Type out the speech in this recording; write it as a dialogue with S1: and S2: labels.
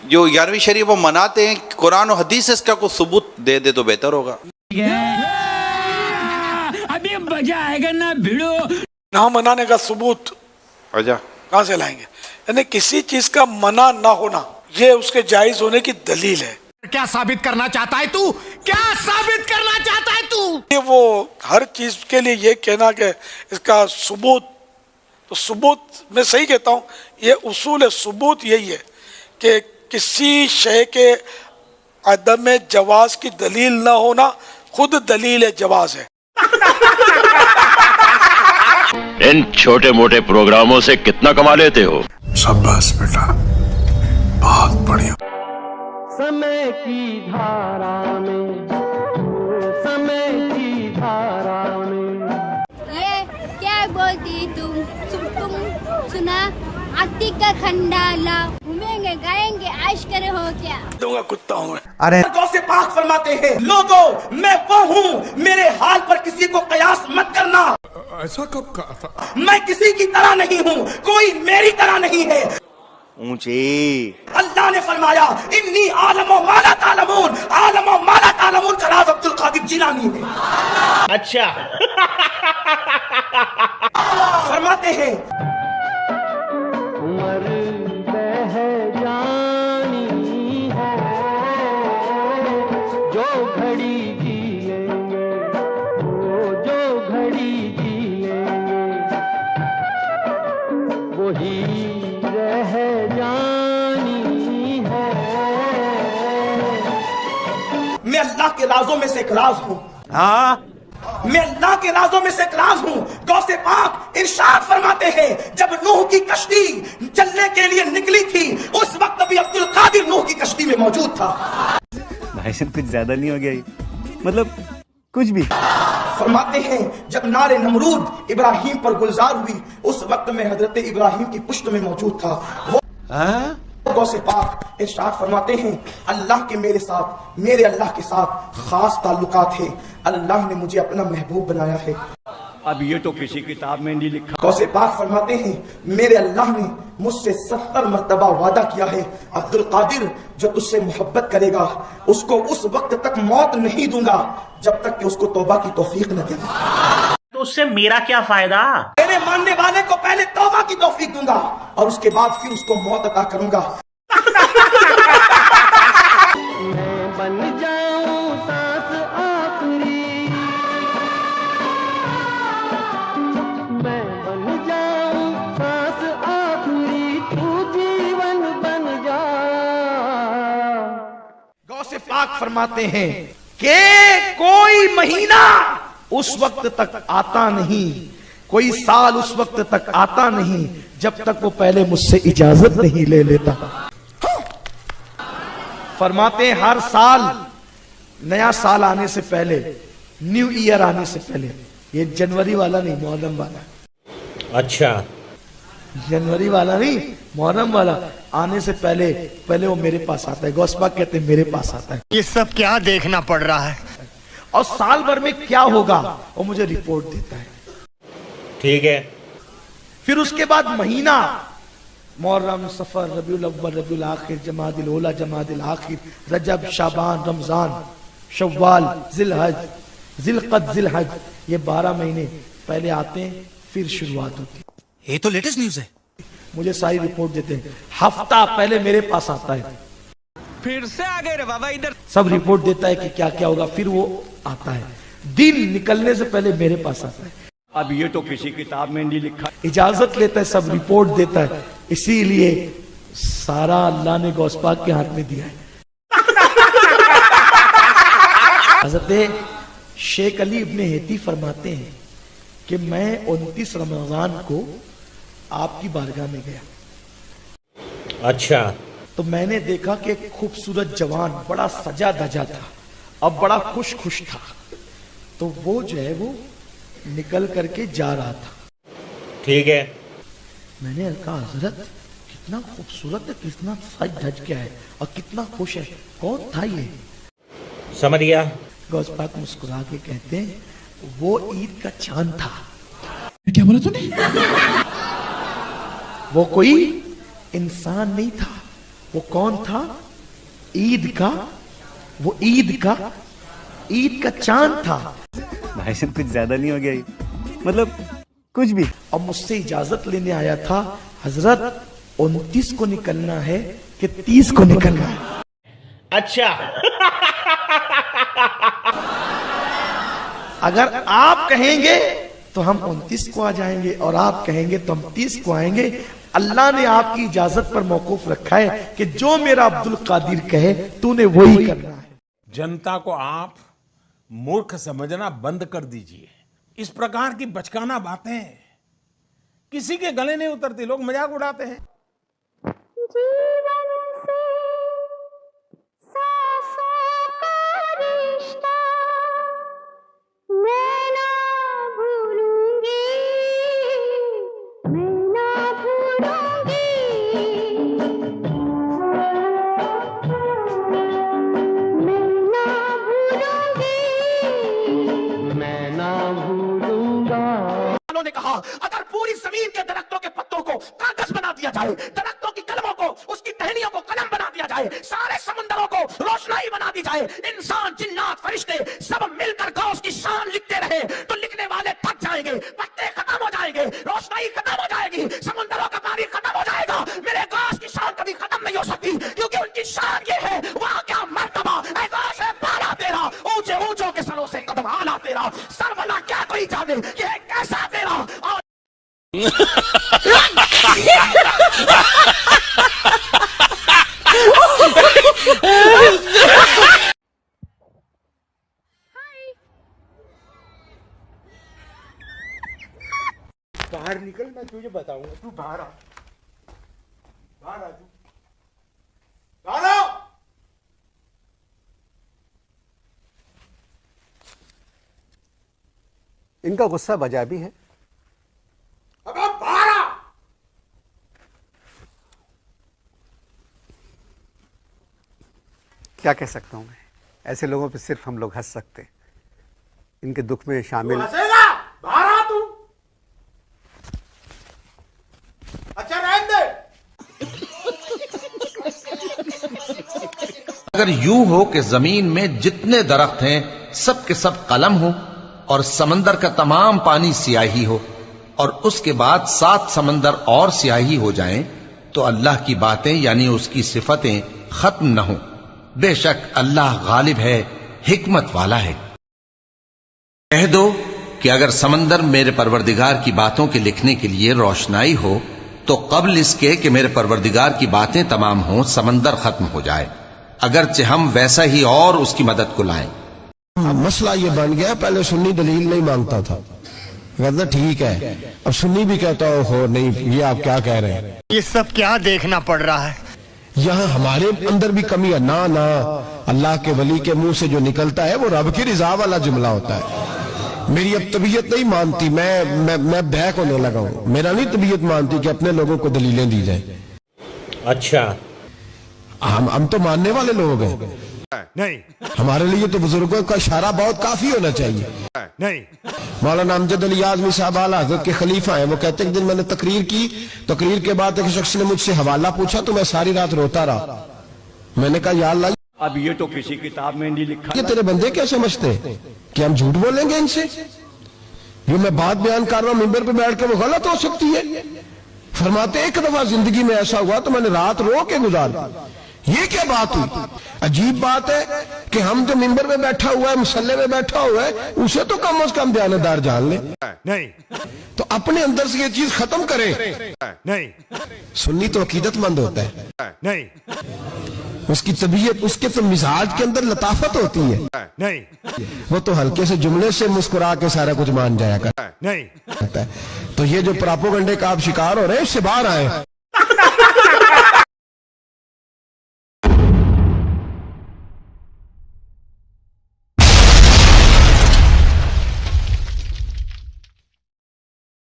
S1: जो 11वीं शरीफ वो मनाते हैं, कुरान और हदीस से इसका कोई सबूत दे दे तो बेहतर होगा।
S2: अभी मजा आएगा ना भिड़ो।
S3: ना मनाने का सबूत
S4: अच्छा
S3: कहाँ से लाएंगे? यानी किसी चीज का मना ना होना ये उसके जायज होने की दलील है।
S5: क्या साबित करना चाहता है तू? क्या साबित करना चाहता है तू?
S3: ये वो हर चीज के लिए ये कहना कि इसका सबूत, तो सबूत मैं सही कहता हूँ, ये उसूल है, सबूत यही है कि किसी शय के अदम जवाज की दलील ना होना खुद दलील जवाज है।
S6: इन छोटे मोटे प्रोग्रामों से कितना कमा लेते हो?
S7: शाबाश बेटा, बहुत बढ़िया।
S8: समय की धारा में, समय की धारा में।
S9: ये क्या बोलती तुम सुना? आती का खंडाला, घूमेंगे गाएंगे ऐश करे हो क्या?
S3: दूंगा कुत्ता हूँ।
S5: अरे
S10: गौसे पाक फरमाते हैं, लोगों मैं वो हूँ, मेरे हाल पर किसी को कयास मत करना।
S7: ऐसा कब कहा था?
S10: मैं किसी की तरह नहीं हूँ, कोई मेरी तरह नहीं है।
S4: ऊंची
S10: अल्लाह ने फरमाया, इन्नी आलमो माला तालमून, आलमो माला तालमून का राज अब्दुल कादिर जिलानी है।
S2: अच्छा
S10: फरमाते हैं,
S8: उम्र बह जानी है, जो घड़ी जी लेंगे, जो घड़ी जी लेंगे, वही रह जानी है।
S10: मैं अल्लाह के राजों में से एक राज हूँ।
S4: हाँ
S10: मैं अल्लाह के राजों में से एक राज हूँ। गौसे पाक इरशाद फरमाते हैं, जब नूह की कश्ती चलने के लिए निकली थी, उस वक्त भी अब्दुल कादिर नूह की कश्ती में मौजूद था।
S4: भाई साहब कुछ ज्यादा नहीं हो गया? मतलब कुछ भी।
S10: फरमाते हैं, जब नारे नमरूद इब्राहिम पर गुलजार हुई, उस वक्त में हजरत इब्राहिम की पुश्त में मौजूद था। वो गौसे पाक इरशाद फरमाते हैं, अल्लाह के मेरे साथ, मेरे अल्लाह के साथ खास ताल्लुकात है। अल्लाह ने मुझे अपना महबूब बनाया है।
S2: अब ये तो किसी किताब में नहीं लिखा।
S10: गौसे पाक फरमाते हैं, मेरे अल्लाह ने मुझसे 70 मर्तबा वादा किया है, अब्दुल कादिर जो तुझसे मोहब्बत करेगा उसको उस वक्त तक मौत नहीं दूंगा जब तक कि उसको तौबा की तौफीक न दे।
S2: तो उससे मेरा क्या फायदा?
S10: मेरे मानने वाले को पहले तौबा की तौफीक दूंगा और उसके बाद फिर उसको मौत अता करूंगा।
S8: मैं बन जाऊं सांस आखिरी, मैं बन जाऊं सांस आखिरी, तू जीवन बन जा।
S10: गौसे पाक फरमाते हैं कि कोई महीना उस वक्त तक आता नहीं, कोई साल उस वक्त तक आता नहीं जब तक वो पहले मुझसे इजाजत नहीं ले लेता। फरमाते हैं, हर साल नया साल आने से पहले, न्यू ईयर आने से पहले, ये जनवरी वाला नहीं मुहर्रम वाला,
S2: अच्छा
S10: जनवरी वाला नहीं मुहर्रम वाला आने से पहले पहले वो मेरे पास आता है। गौसपाक कहते हैं मेरे पास आता है।
S5: ये सब क्या देखना पड़ रहा है?
S10: और साल भर में क्या होगा वो मुझे रिपोर्ट देता है।
S2: ठीक है।
S10: फिर उसके बाद महीना, मुहर्रम, सफर, रबीउल अव्वल, रबीउल आखिर, जमादिल ओला, जमादिल आखिर, रजब, शाबान, रमजान, शव्वाल, जिलहज, जिलकद, जिलहज, ये 12 महीने पहले आते हैं, फिर शुरुआत होती है।
S5: ये तो लेटेस्ट न्यूज है।
S10: मुझे सारी रिपोर्ट देते हैं। हफ्ता पहले मेरे पास आता है,
S2: फिर से आ गए रे बाबा इधर।
S10: सब रिपोर्ट देता है कि क्या क्या होगा, फिर वो आता है। दिन निकलने से पहले मेरे पास आता है।
S2: अब ये तो किसी किताब में नहीं लिखा।
S10: इजाजत लेता है, सब रिपोर्ट देता है। इसीलिए सारा अल्लाह ने गौसपाक के हाथ में दिया है। हज़रत शेख अली इब्ने हेती फरमाते हैं कि मैं 29 रमजान को आपकी बारगाह में गया।
S2: अच्छा।
S10: तो मैंने देखा कि एक खूबसूरत जवान बड़ा सजा धजा था और बड़ा खुश खुश था। तो वो जो है वो निकल करके जा रहा था।
S2: ठीक है।
S10: मैंने कहा, हजरत कितना खूबसूरत है, कितना सज धज के है और कितना खुश है, कौन था ये?
S2: समझ गया।
S10: गौसपाक मुस्कुरा के कहते हैं, वो ईद का चांद था।
S7: क्या बोला तूने?
S10: वो कोई इंसान नहीं था,
S5: वो कौन था? ईद का, वो ईद का चांद था।
S4: भाई साहब कुछ ज्यादा नहीं हो गया ये? मतलब कुछ भी।
S5: और मुझसे इजाजत लेने आया था, हजरत 29 को निकलना है कि 30 को निकलना है?
S2: अच्छा।
S5: अगर आप कहेंगे तो हम 29 को आ जाएंगे और आप कहेंगे तो हम 30 को आएंगे। अल्लाह ने आपकी इजाजत पर मौकूफ रखा है कि जो मेरा अब्दुल कादिर कहे तूने वही करना है।
S7: जनता को आप मूर्ख समझना बंद कर दीजिए। इस प्रकार की बचकाना बातें किसी के गले नहीं उतरती, लोग मजाक उड़ाते हैं।
S5: ने कहा अगर पूरी जमीन के दरख्तों के पत्तों को कागज बना दिया जाए, दरख्तों की कलमों को, उसकी टहनियों को कलम बना दिया जाए, सारे समुद्रों को रोशनाई बना दी जाए, इंसान जिन्नात फरिश्ते सब मिलकर गौस की शान लिखते रहे तो लिखने वाले थक जाएंगे, पत्ते खत्म हो जाएंगे, रोशनाई खत्म हो जाएगी, समुद्रों का पानी खत्म हो जाएगा। मेरे गौस की शान कभी खत्म नहीं हो सकती, क्योंकि उनकी शान ये है, वहां क्या मर्तबा है गौस है पाला तेरा, ऊंचे ऊंचों के सरों से कदम आला तेरा, सरवला क्या कोई जाने ये कैसा तेरा। और
S7: बाहर निकल, मैं तुझे बताऊंगा। तू बाहर आ, बाहर आ, तू बाहर आ।
S11: इनका गुस्सा बजा भी है।
S7: अब बाहर आ।
S11: क्या कह सकता हूं मैं, ऐसे लोगों पे सिर्फ हम लोग हंस सकते हैं। इनके दुख में शामिल।
S7: हंसेगा? बाहर आ तू। अच्छा रहने दे।
S12: अगर यूं हो कि जमीन में जितने दरख्त हैं सब के सब कलम हो और समंदर का तमाम पानी सियाही हो और उसके बाद 7 समंदर और सियाही हो जाएं, तो अल्लाह की बातें यानी उसकी सिफतें खत्म न हो। बेशक अल्लाह गालिब है, हिकमत वाला है। कह दो कि अगर समंदर मेरे परवरदिगार की बातों के लिखने के लिए रोशनाई हो तो कब्ल इसके कि मेरे परवरदिगार की बातें तमाम हों समंदर खत्म हो जाए, अगरचे हम वैसा ही और उसकी मदद को लाएं।
S13: मसला ये बन गया, पहले सुन्नी दलील नहीं मांगता था, कहता ठीक है, अब सुन्नी भी कहता हो नहीं, ये आप क्या कह रहे हैं?
S5: ये सब क्या देखना पड़ रहा है?
S13: यहाँ हमारे अंदर भी कमी है ना। ना, अल्लाह के वली के मुंह से जो निकलता है वो रब की रिजा वाला जुमला होता है। मेरी अब तबीयत नहीं मानती, मैं बैक होने लगा हूँ। मेरा नहीं तबीयत मानती कि अपने लोगों को दलीलें दी जाए।
S2: अच्छा,
S13: हम तो मानने वाले लोग हैं।
S7: नहीं,
S13: हमारे लिए तो बुजुर्गों का इशारा बहुत काफी होना चाहिए।
S7: नहीं।
S13: मौलाना अमजद अली आज़मी साहब आला हज़रत के खलीफा हैं। वो कहते हैं कि दिन मैंने तकरीर की, तकरीर के बाद एक शख्स ने मुझसे हवाला पूछा तो मैं सारी रात रोता रहा। मैंने कहा या अल्लाह,
S2: अब ये तो किसी किताब में नहीं लिखा।
S13: ये तेरे बंदे क्या समझते हैं कि हम झूठ बोलेंगे इनसे? जो मैं बात बयान कर रहा हूँ मिंबर पे बैठ के, वो गलत हो सकती है। फरमाते एक दफा जिंदगी में ऐसा हुआ तो मैंने रात रो के गुजारी। ये क्या बात हुई? अजीब बात है कि हम जो मिंबर में बैठा हुआ है, मुसल्ले में बैठा हुआ है, उसे तो कम से कम बयानदार जान ले।
S7: नहीं,
S13: तो अपने अंदर से ये चीज खत्म करें।
S7: नहीं।
S13: सुन्नी तो अकीदतमंद होता है।
S7: नहीं।
S13: उसकी तबीयत, उसके तो मिजाज के अंदर लताफत होती है।
S7: नहीं।
S13: वो तो हल्के से जुमले से मुस्कुरा के सारा कुछ मान जाया कर।
S7: नहीं।
S13: तो ये जो प्रोपेगेंडे का आप शिकार हो रहे हैं, इससे बाहर आए।